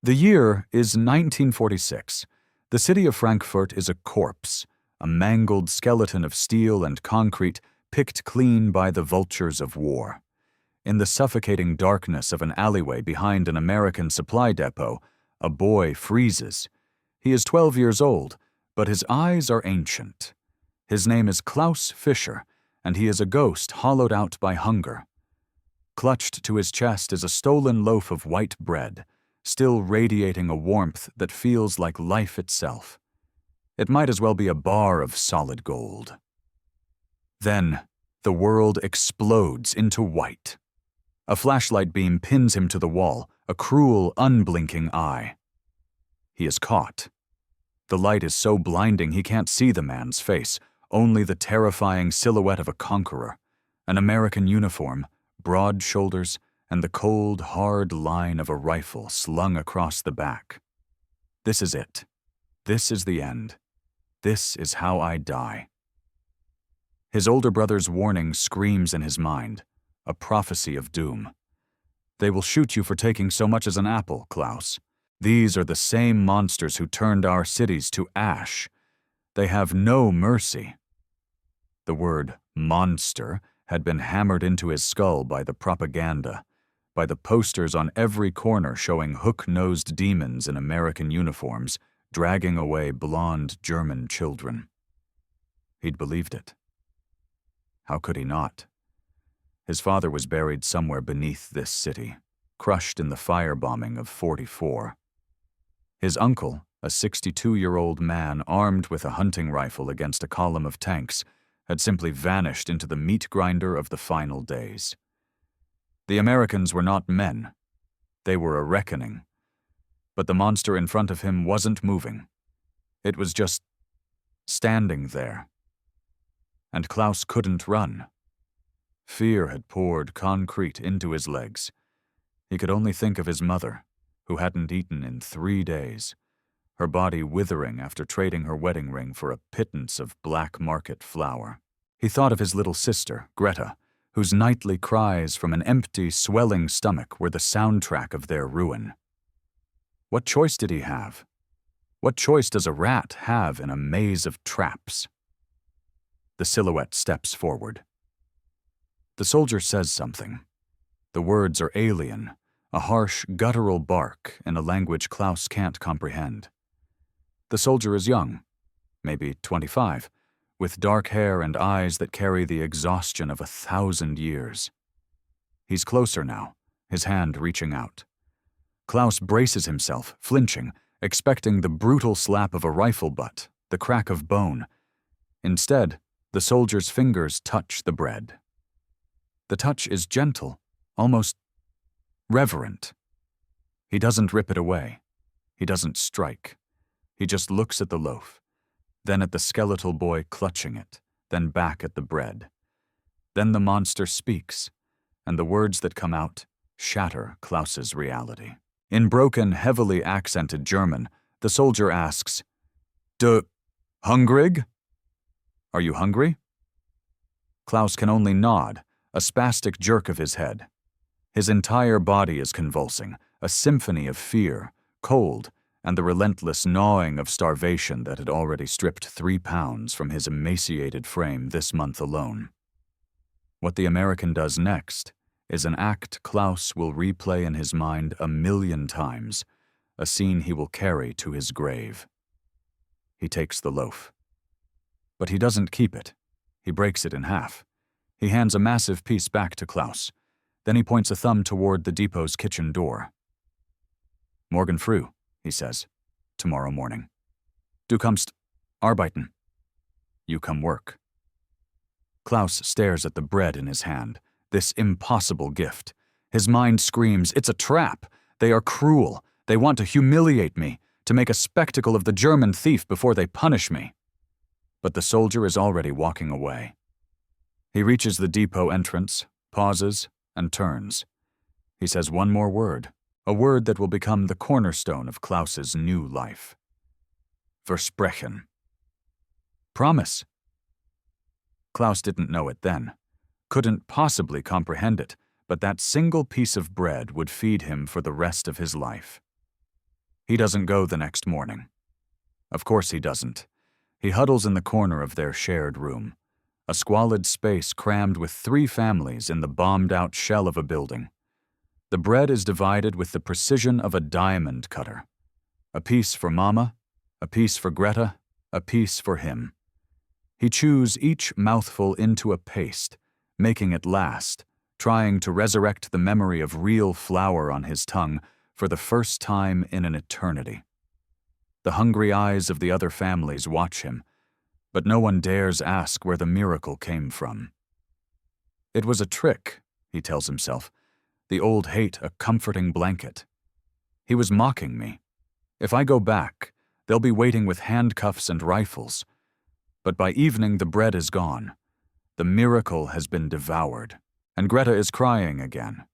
The year is 1946. The city of Frankfurt is a corpse, a mangled skeleton of steel and concrete picked clean by the vultures of war. In the suffocating darkness of an alleyway behind an American supply depot, a boy freezes. He is 12 years old, but his eyes are ancient. His name is Klaus Fischer, and he is a ghost hollowed out by hunger. Clutched to his chest is a stolen loaf of white bread, still radiating a warmth that feels like life itself. It might as well be a bar of solid gold. Then, the world explodes into white. A flashlight beam pins him to the wall, a cruel, unblinking eye. He is caught. The light is so blinding he can't see the man's face, only the terrifying silhouette of a conqueror, an American uniform, broad shoulders, and the cold, hard line of a rifle slung across the back. This is it. This is the end. This is how I die. His older brother's warning screams in his mind, a prophecy of doom. They will shoot you for taking so much as an apple, Klaus. These are the same monsters who turned our cities to ash. They have no mercy. The word monster had been hammered into his skull by the propaganda, by the posters on every corner showing hook-nosed demons in American uniforms dragging away blonde German children. He'd believed it. How could he not? His father was buried somewhere beneath this city, crushed in the firebombing of '44. His uncle, a 62-year-old man armed with a hunting rifle against a column of tanks, had simply vanished into the meat grinder of the final days. The Americans were not men. They were a reckoning. But the monster in front of him wasn't moving. It was just standing there. And Klaus couldn't run. Fear had poured concrete into his legs. He could only think of his mother, who hadn't eaten in 3 days, her body withering after trading her wedding ring for a pittance of black market flour. He thought of his little sister, Greta, whose nightly cries from an empty, swelling stomach were the soundtrack of their ruin. What choice did he have? What choice does a rat have in a maze of traps? The silhouette steps forward. The soldier says something. The words are alien, a harsh, guttural bark in a language Klaus can't comprehend. The soldier is young, maybe 25, with dark hair and eyes that carry the exhaustion of 1,000 years. He's closer now, his hand reaching out. Klaus braces himself, flinching, expecting the brutal slap of a rifle butt, the crack of bone. Instead, the soldier's fingers touch the bread. The touch is gentle, almost reverent. He doesn't rip it away. He doesn't strike. He just looks at the loaf, then at the skeletal boy clutching it, then back at the bread. Then the monster speaks, and the words that come out shatter Klaus's reality. In broken, heavily accented German, the soldier asks, "Du hungrig? Are you hungry?" Klaus can only nod, a spastic jerk of his head. His entire body is convulsing, a symphony of fear, cold, and the relentless gnawing of starvation that had already stripped 3 pounds from his emaciated frame this month alone. What the American does next is an act Klaus will replay in his mind 1,000,000 times, a scene he will carry to his grave. He takes the loaf. But he doesn't keep it. He breaks it in half. He hands a massive piece back to Klaus. Then he points a thumb toward the depot's kitchen door. "Morgen früh," he says, "tomorrow morning. Du kommst arbeiten. You come work." Klaus stares at the bread in his hand, this impossible gift. His mind screams, "It's a trap! They are cruel! They want to humiliate me, to make a spectacle of the German thief before they punish me." But the soldier is already walking away. He reaches the depot entrance, pauses, and turns. He says one more word, a word that will become the cornerstone of Klaus's new life. Versprechen. Promise. Klaus didn't know it then, couldn't possibly comprehend it, but that single piece of bread would feed him for the rest of his life. He doesn't go the next morning. Of course he doesn't. He huddles in the corner of their shared room, a squalid space crammed with 3 families in the bombed-out shell of a building. The bread is divided with the precision of a diamond cutter. A piece for Mama, a piece for Greta, a piece for him. He chews each mouthful into a paste, making it last, trying to resurrect the memory of real flour on his tongue for the first time in an eternity. The hungry eyes of the other families watch him, but no one dares ask where the miracle came from. It was a trick, he tells himself, the old hate a comforting blanket. He was mocking me. If I go back, they'll be waiting with handcuffs and rifles. But by evening the bread is gone. The miracle has been devoured, and Greta is crying again.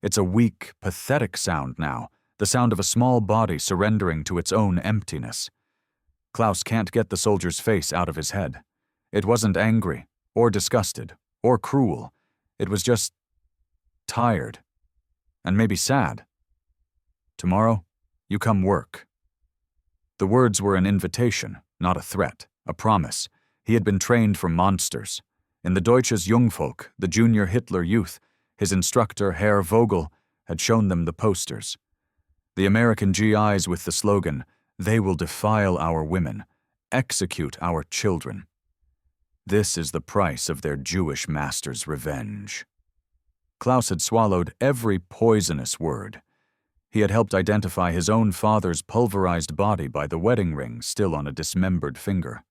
It's a weak, pathetic sound now, the sound of a small body surrendering to its own emptiness. Klaus can't get the soldier's face out of his head. It wasn't angry, or disgusted, or cruel. It was just tired, and maybe sad. Tomorrow, you come work. The words were an invitation, not a threat, a promise. He had been trained for monsters. In the Deutsches Jungvolk, the junior Hitler youth, his instructor, Herr Vogel, had shown them the posters. The American GIs with the slogan, "They will defile our women, execute our children." This is the price of their Jewish master's revenge. Klaus had swallowed every poisonous word. He had helped identify his own father's pulverized body by the wedding ring still on a dismembered finger.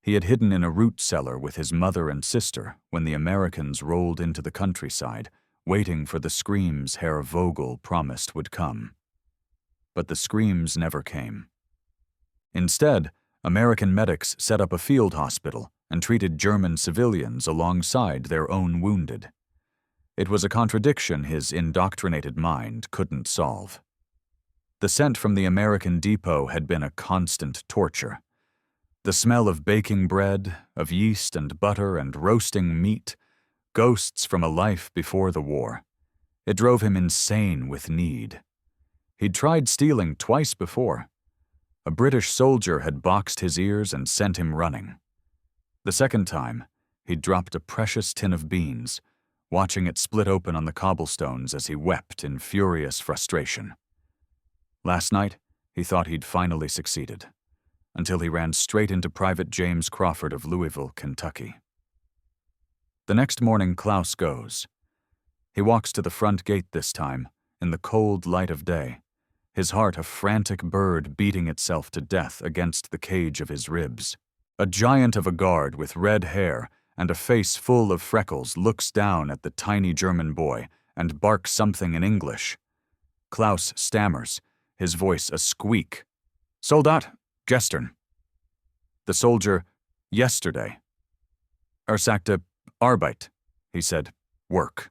He had hidden in a root cellar with his mother and sister when the Americans rolled into the countryside, waiting for the screams Herr Vogel promised would come. But the screams never came. Instead, American medics set up a field hospital and treated German civilians alongside their own wounded. It was a contradiction his indoctrinated mind couldn't solve. The scent from the American depot had been a constant torture. The smell of baking bread, of yeast and butter and roasting meat, ghosts from a life before the war. It drove him insane with need. He'd tried stealing twice before. A British soldier had boxed his ears and sent him running. The second time, he'd dropped a precious tin of beans, watching it split open on the cobblestones as he wept in furious frustration. Last night, he thought he'd finally succeeded, until he ran straight into Private James Crawford of Louisville, Kentucky. The next morning, Klaus goes. He walks to the front gate this time, in the cold light of day, his heart a frantic bird beating itself to death against the cage of his ribs. A giant of a guard with red hair and a face full of freckles looks down at the tiny German boy and barks something in English. Klaus stammers, his voice a squeak. "Soldat, gestern." The soldier, "Yesterday." "Sagte Arbeit," he said, "work."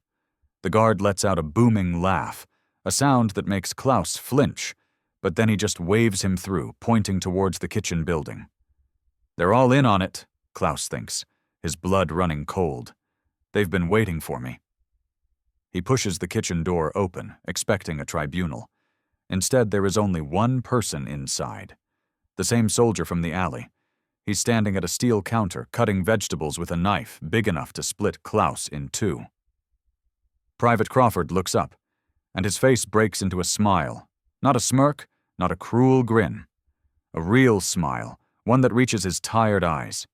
The guard lets out a booming laugh, a sound that makes Klaus flinch, but then he just waves him through, pointing towards the kitchen building. They're all in on it, Klaus thinks, his blood running cold. They've been waiting for me. He pushes the kitchen door open, expecting a tribunal. Instead, there is only one person inside. The same soldier from the alley. He's standing at a steel counter, cutting vegetables with a knife big enough to split Klaus in two. Private Crawford looks up, and his face breaks into a smile. Not a smirk, not a cruel grin. A real smile, one that reaches his tired eyes.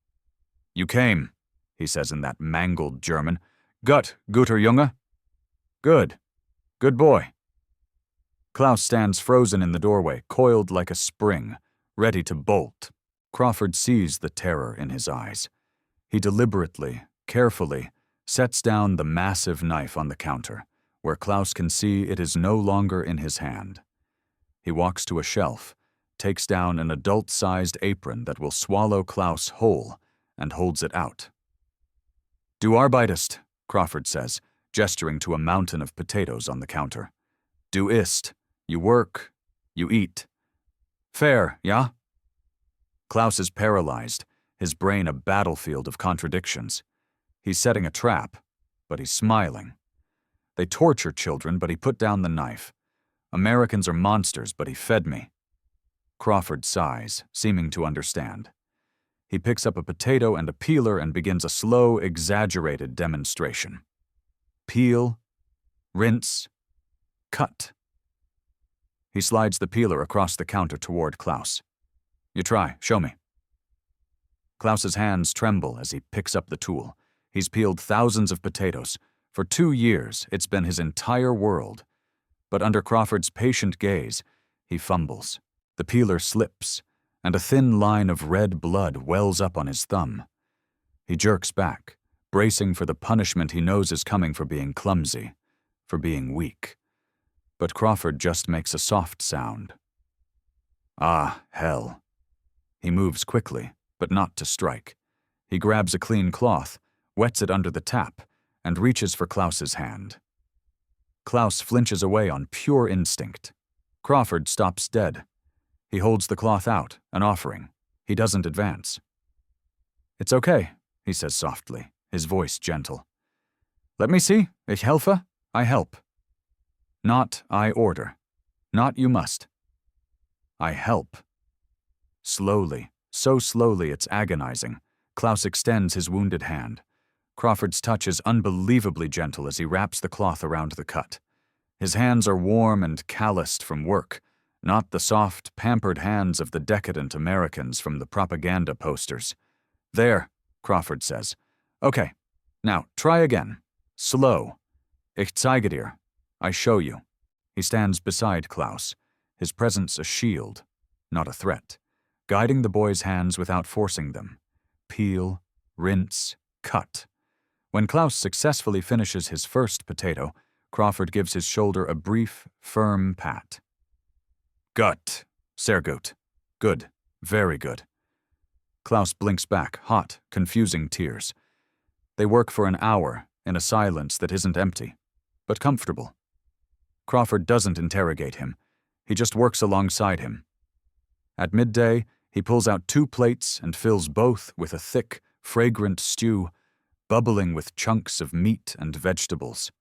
"You came," he says in that mangled German. "Gut, guter Junge." "Good. Good boy." Klaus stands frozen in the doorway, coiled like a spring, ready to bolt. Crawford sees the terror in his eyes. He deliberately, carefully, sets down the massive knife on the counter, where Klaus can see it is no longer in his hand. He walks to a shelf, takes down an adult-sized apron that will swallow Klaus whole, and holds it out. "Du arbeitest," Crawford says, gesturing to a mountain of potatoes on the counter. "Du isst. You work. You eat. Fair, ja?" Klaus is paralyzed, his brain a battlefield of contradictions. He's setting a trap, but he's smiling. They torture children, but he put down the knife. Americans are monsters, but he fed me. Crawford sighs, seeming to understand. He picks up a potato and a peeler and begins a slow, exaggerated demonstration. Peel, rinse, cut. He slides the peeler across the counter toward Klaus. You try, show me. Klaus's hands tremble as he picks up the tool. He's peeled thousands of potatoes. For 2 years, it's been his entire world. But under Crawford's patient gaze, he fumbles. The peeler slips, and a thin line of red blood wells up on his thumb. He jerks back, bracing for the punishment he knows is coming for being clumsy, for being weak. But Crawford just makes a soft sound. Ah, hell. He moves quickly, but not to strike. He grabs a clean cloth, wets it under the tap, and reaches for Klaus's hand. Klaus flinches away on pure instinct. Crawford stops dead. He holds the cloth out, an offering. He doesn't advance. It's okay, he says softly, his voice gentle. Let me see, ich helfe, I help. Not I order. Not you must. I help. Slowly, so slowly it's agonizing, Klaus extends his wounded hand. Crawford's touch is unbelievably gentle as he wraps the cloth around the cut. His hands are warm and calloused from work, not the soft, pampered hands of the decadent Americans from the propaganda posters. There, Crawford says. Okay, now try again. Slow. Ich zeige dir. I show you. He stands beside Klaus, his presence a shield, not a threat, guiding the boy's hands without forcing them. Peel, rinse, cut. When Klaus successfully finishes his first potato, Crawford gives his shoulder a brief, firm pat. Gut. Sehr gut. Good. Very good. Klaus blinks back, hot, confusing tears. They work for an hour, in a silence that isn't empty, but comfortable. Crawford doesn't interrogate him. He just works alongside him. At midday, he pulls out 2 plates and fills both with a thick, fragrant stew, bubbling with chunks of meat and vegetables.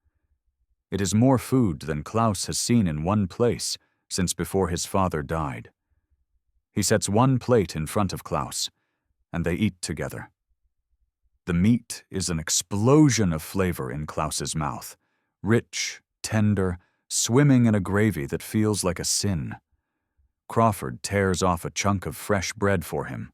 It is more food than Klaus has seen in one place since before his father died. He sets 1 plate in front of Klaus, and they eat together. The meat is an explosion of flavor in Klaus's mouth, rich, tender, swimming in a gravy that feels like a sin. Crawford tears off a chunk of fresh bread for him.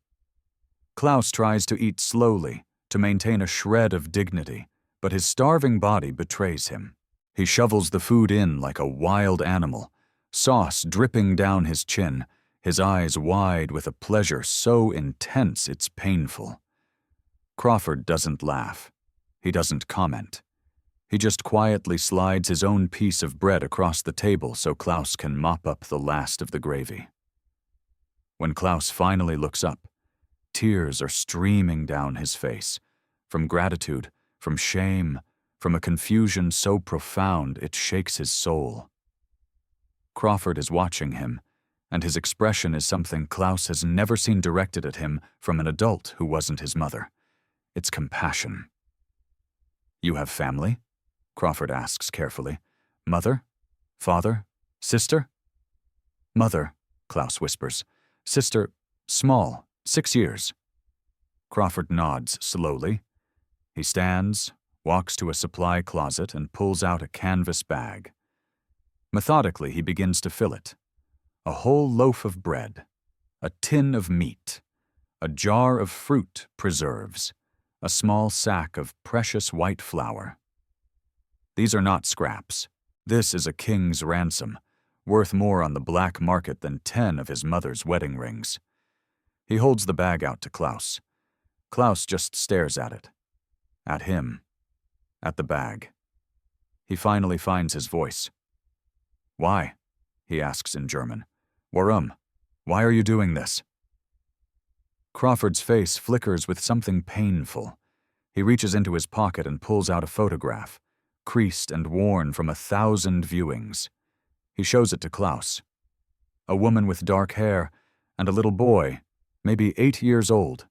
Klaus tries to eat slowly, to maintain a shred of dignity, but his starving body betrays him. He shovels the food in like a wild animal, sauce dripping down his chin, his eyes wide with a pleasure so intense it's painful. Crawford doesn't laugh. He doesn't comment. He just quietly slides his own piece of bread across the table so Klaus can mop up the last of the gravy. When Klaus finally looks up, tears are streaming down his face, from gratitude, from shame, from a confusion so profound it shakes his soul. Crawford is watching him, and his expression is something Klaus has never seen directed at him from an adult who wasn't his mother. It's compassion. You have family? Crawford asks carefully. Mother? Father? Sister? Mother, Klaus whispers. Sister, small, 6 years. Crawford nods slowly. He stands, walks to a supply closet and pulls out a canvas bag. Methodically, he begins to fill it. A whole loaf of bread, a tin of meat, a jar of fruit preserves, a small sack of precious white flour. These are not scraps. This is a king's ransom, worth more on the black market than 10 of his mother's wedding rings. He holds the bag out to Klaus. Klaus just stares at it. At him. At the bag. He finally finds his voice. Why? He asks in German. Warum? Why are you doing this? Crawford's face flickers with something painful. He reaches into his pocket and pulls out a photograph, creased and worn from 1,000 viewings. He shows it to Klaus. A woman with dark hair and a little boy, maybe 8 years old,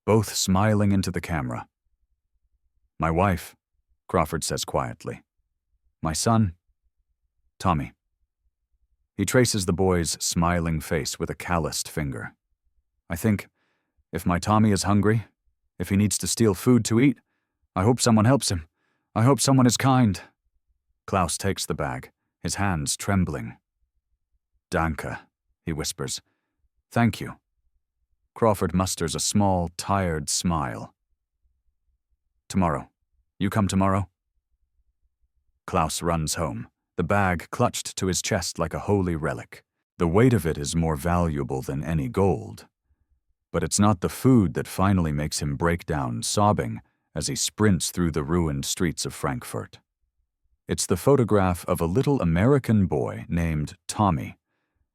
both smiling into the camera. My wife, Crawford says quietly. My son, Tommy. He traces the boy's smiling face with a calloused finger. "I think, if my Tommy is hungry, if he needs to steal food to eat, I hope someone helps him. I hope someone is kind." Klaus takes the bag, his hands trembling. "Danke," he whispers. "Thank you." Crawford musters a small, tired smile. "Tomorrow. You come tomorrow?" Klaus runs home, the bag clutched to his chest like a holy relic. The weight of it is more valuable than any gold. But it's not the food that finally makes him break down sobbing as he sprints through the ruined streets of Frankfurt. It's the photograph of a little American boy named Tommy,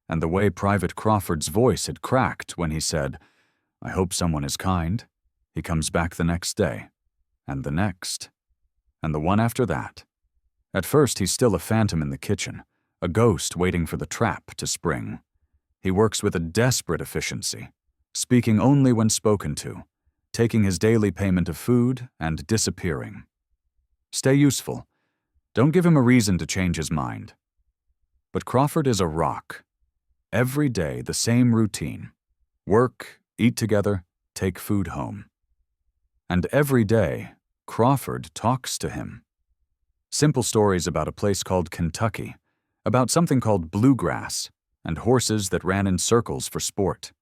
and the way Private Crawford's voice had cracked when he said, "I hope someone is kind." He comes back the next day, and the next, and the one after that. At first, he's still a phantom in the kitchen, a ghost waiting for the trap to spring. He works with a desperate efficiency, speaking only when spoken to, taking his daily payment of food and disappearing. Stay useful. Don't give him a reason to change his mind. But Crawford is a rock. Every day, the same routine. Work, eat together, take food home. And every day, Crawford talks to him. Simple stories about a place called Kentucky, about something called bluegrass, and horses that ran in circles for sport.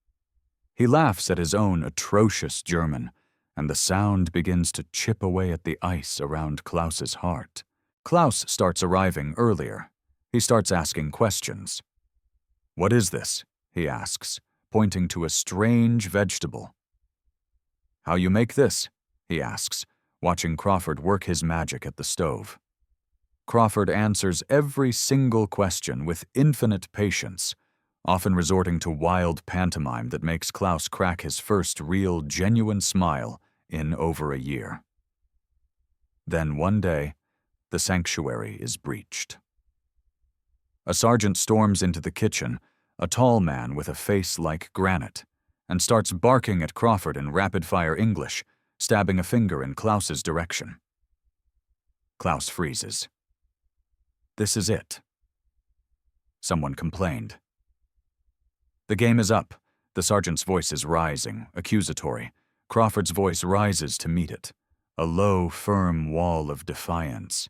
He laughs at his own atrocious German, and the sound begins to chip away at the ice around Klaus's heart. Klaus starts arriving earlier. He starts asking questions. "What is this?" he asks, pointing to a strange vegetable. "How you make this?" he asks, watching Crawford work his magic at the stove. Crawford answers every single question with infinite patience, often resorting to wild pantomime that makes Klaus crack his first real, genuine smile in over a year. Then one day, the sanctuary is breached. A sergeant storms into the kitchen, a tall man with a face like granite, and starts barking at Crawford in rapid-fire English, stabbing a finger in Klaus's direction. Klaus freezes. This is it. Someone complained. The game is up. The sergeant's voice is rising, accusatory. Crawford's voice rises to meet it. A low, firm wall of defiance.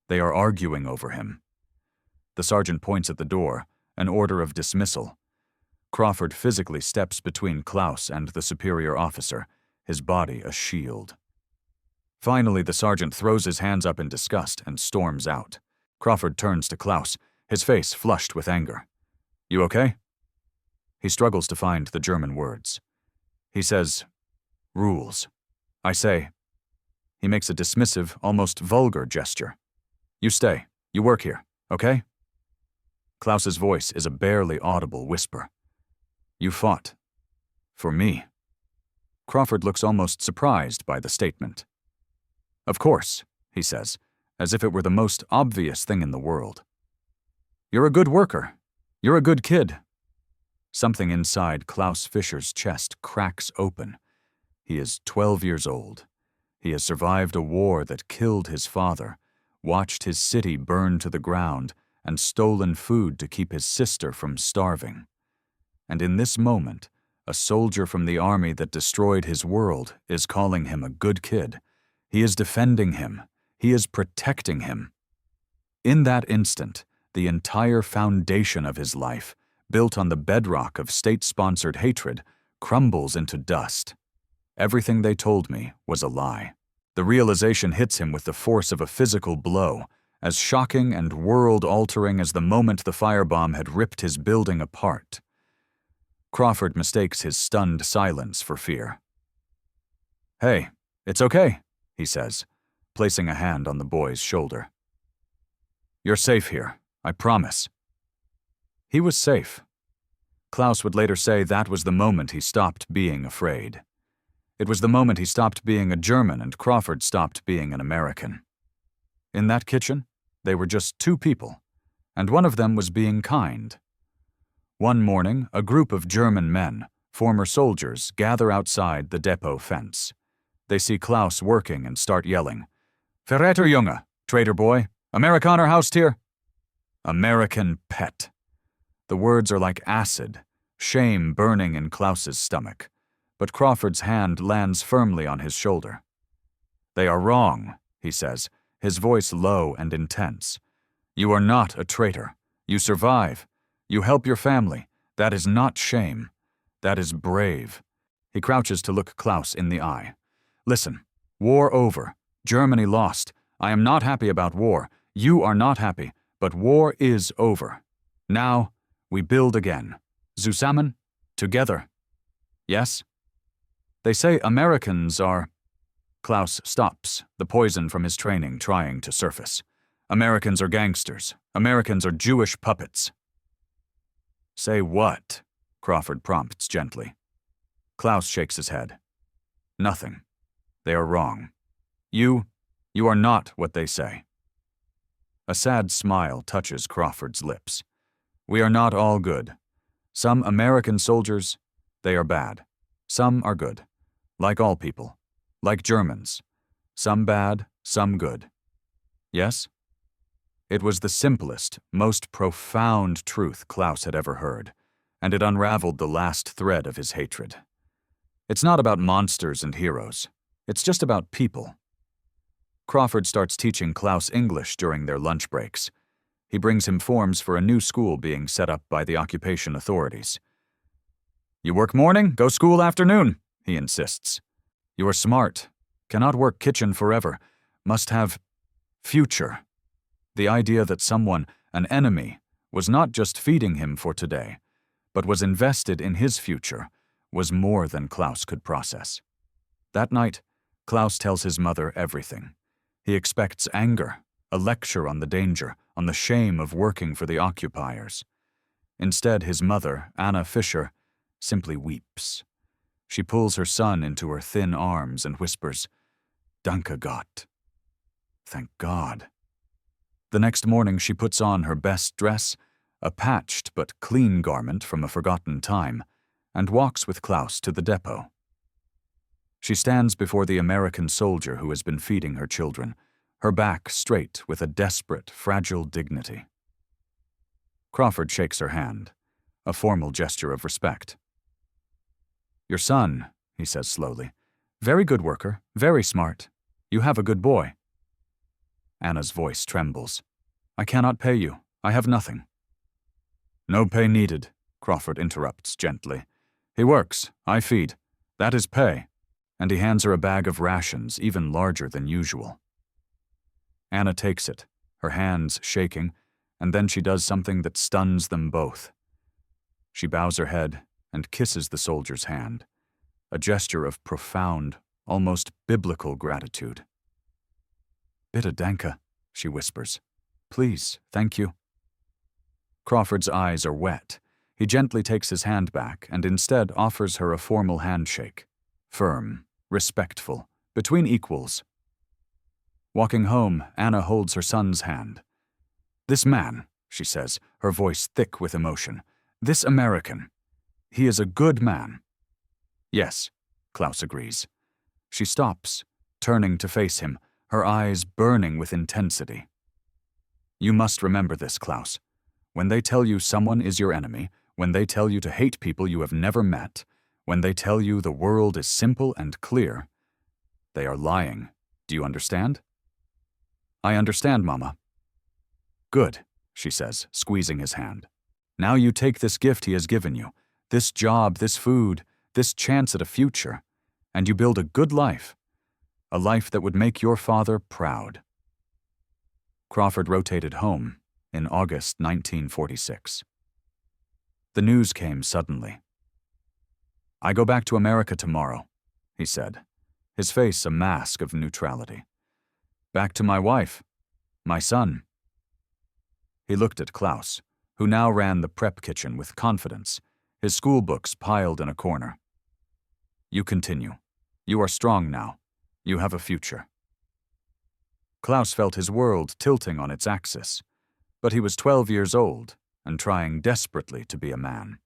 They are arguing over him. The sergeant points at the door, an order of dismissal. Crawford physically steps between Klaus and the superior officer, his body a shield. Finally, the sergeant throws his hands up in disgust and storms out. Crawford turns to Klaus, his face flushed with anger. "You okay?" He struggles to find the German words. He says, "Rules." I say. He makes a dismissive, almost vulgar gesture. "You stay. You work here, okay?" Klaus's voice is a barely audible whisper. "You fought. For me." Crawford looks almost surprised by the statement. "Of course," he says, as if it were the most obvious thing in the world. "You're a good worker. You're a good kid." Something inside Klaus Fischer's chest cracks open. He is 12 years old. He has survived a war that killed his father, watched his city burn to the ground, and stolen food to keep his sister from starving. And in this moment, a soldier from the army that destroyed his world is calling him a good kid. He is defending him. He is protecting him. In that instant, the entire foundation of his life, built on the bedrock of state-sponsored hatred, crumbles into dust. Everything they told me was a lie. The realization hits him with the force of a physical blow, as shocking and world-altering as the moment the firebomb had ripped his building apart. Crawford mistakes his stunned silence for fear. "Hey, it's okay," he says, placing a hand on the boy's shoulder. "You're safe here, I promise." He was safe. Klaus would later say that was the moment he stopped being afraid. It was the moment he stopped being a German and Crawford stopped being an American. In that kitchen, they were just two people, and one of them was being kind. One morning, a group of German men, former soldiers, gather outside the depot fence. They see Klaus working and start yelling, "Verräter Junge, traitor boy, Amerikaner Haustier." American pet. The words are like acid, shame burning in Klaus's stomach, but Crawford's hand lands firmly on his shoulder. "They are wrong," he says, his voice low and intense. "You are not a traitor. You survive. You help your family. That is not shame. That is brave." He crouches to look Klaus in the eye. "Listen, war over. Germany lost. I am not happy about war. You are not happy, but war is over. Now, we build again. Zusammen? Together. Yes?" "They say Americans are—" Klaus stops, the poison from his training trying to surface. "Americans are gangsters. Americans are Jewish puppets." "Say what?" Crawford prompts gently. Klaus shakes his head. "Nothing. They are wrong. You are not what they say." A sad smile touches Crawford's lips. "We are not all good. Some American soldiers, they are bad. Some are good. Like all people. Like Germans. Some bad, some good. Yes?" It was the simplest, most profound truth Klaus had ever heard, and it unraveled the last thread of his hatred. It's not about monsters and heroes. It's just about people. Crawford starts teaching Klaus English during their lunch breaks. He brings him forms for a new school being set up by the occupation authorities. "You work morning, go school afternoon," he insists. "You are smart, cannot work kitchen forever, must have future." The idea that someone, an enemy, was not just feeding him for today, but was invested in his future, was more than Klaus could process. That night, Klaus tells his mother everything. He expects anger, a lecture on the danger, on the shame of working for the occupiers. Instead, his mother, Anna Fischer, simply weeps. She pulls her son into her thin arms and whispers, "Danke Gott." Thank God. The next morning she puts on her best dress, a patched but clean garment from a forgotten time, and walks with Klaus to the depot. She stands before the American soldier who has been feeding her children, her back straight with a desperate, fragile dignity. Crawford shakes her hand, a formal gesture of respect. "Your son," he says slowly, "very good worker, very smart. You have a good boy." Anna's voice trembles. "I cannot pay you. I have nothing." "No pay needed," Crawford interrupts gently. "He works. I feed. That is pay." And he hands her a bag of rations even larger than usual. Anna takes it, her hands shaking, and then she does something that stuns them both. She bows her head and kisses the soldier's hand, a gesture of profound, almost biblical gratitude. "Bitte danke," she whispers. "Please, thank you." Crawford's eyes are wet. He gently takes his hand back and instead offers her a formal handshake. Firm, respectful, between equals. Walking home, Anna holds her son's hand. "This man," she says, her voice thick with emotion, "this American, he is a good man." "Yes," Klaus agrees. She stops, turning to face him, her eyes burning with intensity. "You must remember this, Klaus. When they tell you someone is your enemy, when they tell you to hate people you have never met, when they tell you the world is simple and clear, they are lying. Do you understand?" "I understand, Mama." "Good," she says, squeezing his hand. "Now you take this gift he has given you, this job, this food, this chance at a future, and you build a good life, a life that would make your father proud." Crawford rotated home in August 1946. The news came suddenly. "I go back to America tomorrow," he said, his face a mask of neutrality. "Back to my wife, my son." He looked at Klaus, who now ran the prep kitchen with confidence, his school books piled in a corner. "You continue. You are strong now. You have a future." Klaus felt his world tilting on its axis, but he was 12 years old and trying desperately to be a man.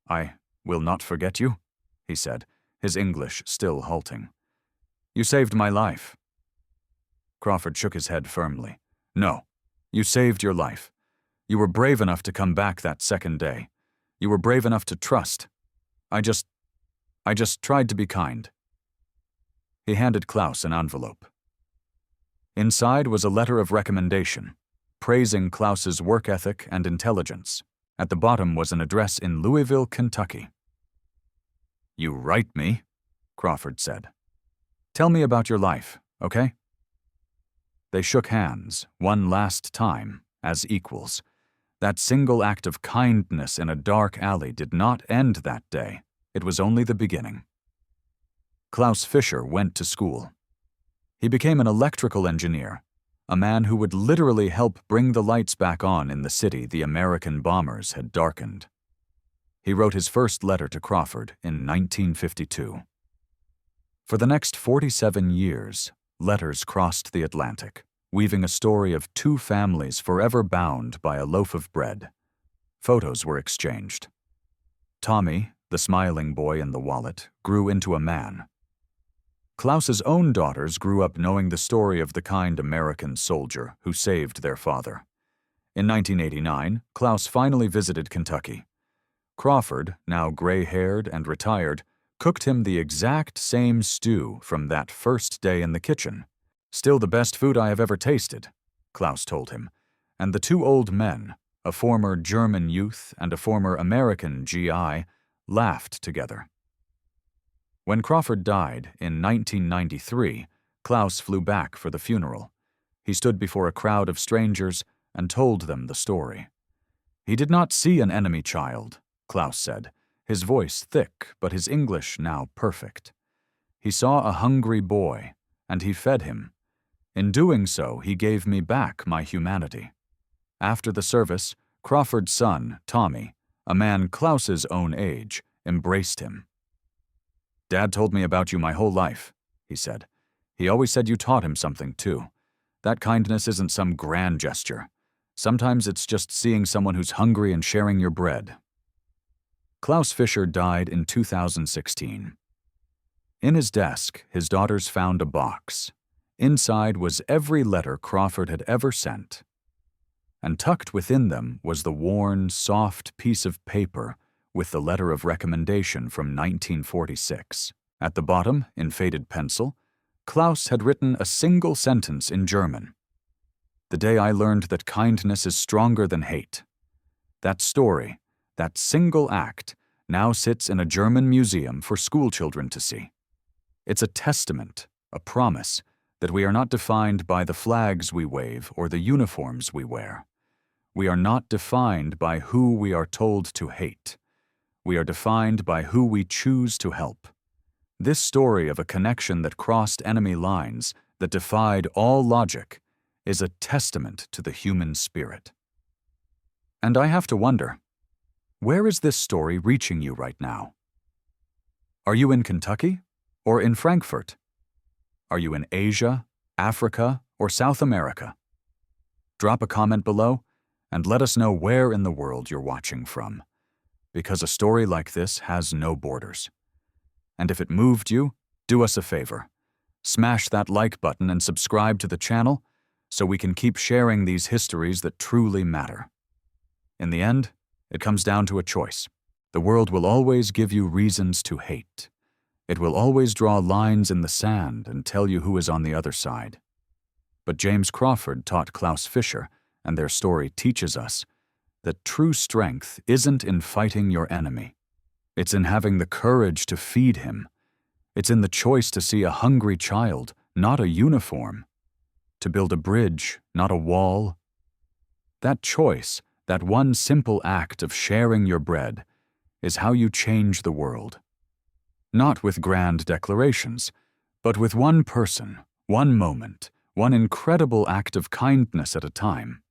"I will not forget you," he said, his English still halting. "You saved my life." Crawford shook his head firmly. "No, you saved your life. You were brave enough to come back that second day. You were brave enough to trust. I just tried to be kind." He handed Klaus an envelope. Inside was a letter of recommendation, praising Klaus's work ethic and intelligence. At the bottom was an address in Louisville, Kentucky. "You write me," Crawford said. "Tell me about your life, okay?" They shook hands, one last time, as equals. That single act of kindness in a dark alley did not end that day. It was only the beginning. Klaus Fischer went to school. He became an electrical engineer, a man who would literally help bring the lights back on in the city the American bombers had darkened. He wrote his first letter to Crawford in 1952. For the next 47 years, letters crossed the Atlantic, weaving a story of two families forever bound by a loaf of bread. Photos were exchanged. Tommy, the smiling boy in the wallet, grew into a man. Klaus's own daughters grew up knowing the story of the kind American soldier who saved their father. In 1989, Klaus finally visited Kentucky. Crawford, now gray-haired and retired, cooked him the exact same stew from that first day in the kitchen. "Still the best food I have ever tasted," Klaus told him, and the two old men, a former German youth and a former American GI, laughed together. When Crawford died in 1993, Klaus flew back for the funeral. He stood before a crowd of strangers and told them the story. He did not see an enemy child, Klaus said, his voice thick but his English now perfect. He saw a hungry boy, and he fed him. In doing so, he gave me back my humanity. After the service, Crawford's son, Tommy, a man Klaus's own age, embraced him. "Dad told me about you my whole life," he said. "He always said you taught him something, too. That kindness isn't some grand gesture. Sometimes it's just seeing someone who's hungry and sharing your bread." Klaus Fischer died in 2016. In his desk, his daughters found a box. Inside was every letter Crawford had ever sent. And tucked within them was the worn, soft piece of paper with the letter of recommendation from 1946. At the bottom, in faded pencil, Klaus had written a single sentence in German. "The day I learned that kindness is stronger than hate." That story, that single act, now sits in a German museum for schoolchildren to see. It's a testament, a promise, that we are not defined by the flags we wave or the uniforms we wear. We are not defined by who we are told to hate. We are defined by who we choose to help. This story of a connection that crossed enemy lines, that defied all logic, is a testament to the human spirit. And I have to wonder, where is this story reaching you right now? Are you in Kentucky or in Frankfurt? Are you in Asia, Africa, or South America? Drop a comment below and let us know where in the world you're watching from, because a story like this has no borders. And if it moved you, do us a favor. Smash that like button and subscribe to the channel so we can keep sharing these histories that truly matter. In the end, it comes down to a choice. The world will always give you reasons to hate. It will always draw lines in the sand and tell you who is on the other side. But James Crawford taught Klaus Fischer, and their story teaches us, that true strength isn't in fighting your enemy. It's in having the courage to feed him. It's in the choice to see a hungry child, not a uniform. To build a bridge, not a wall. That choice, that one simple act of sharing your bread, is how you change the world. Not with grand declarations, but with one person, one moment, one incredible act of kindness at a time.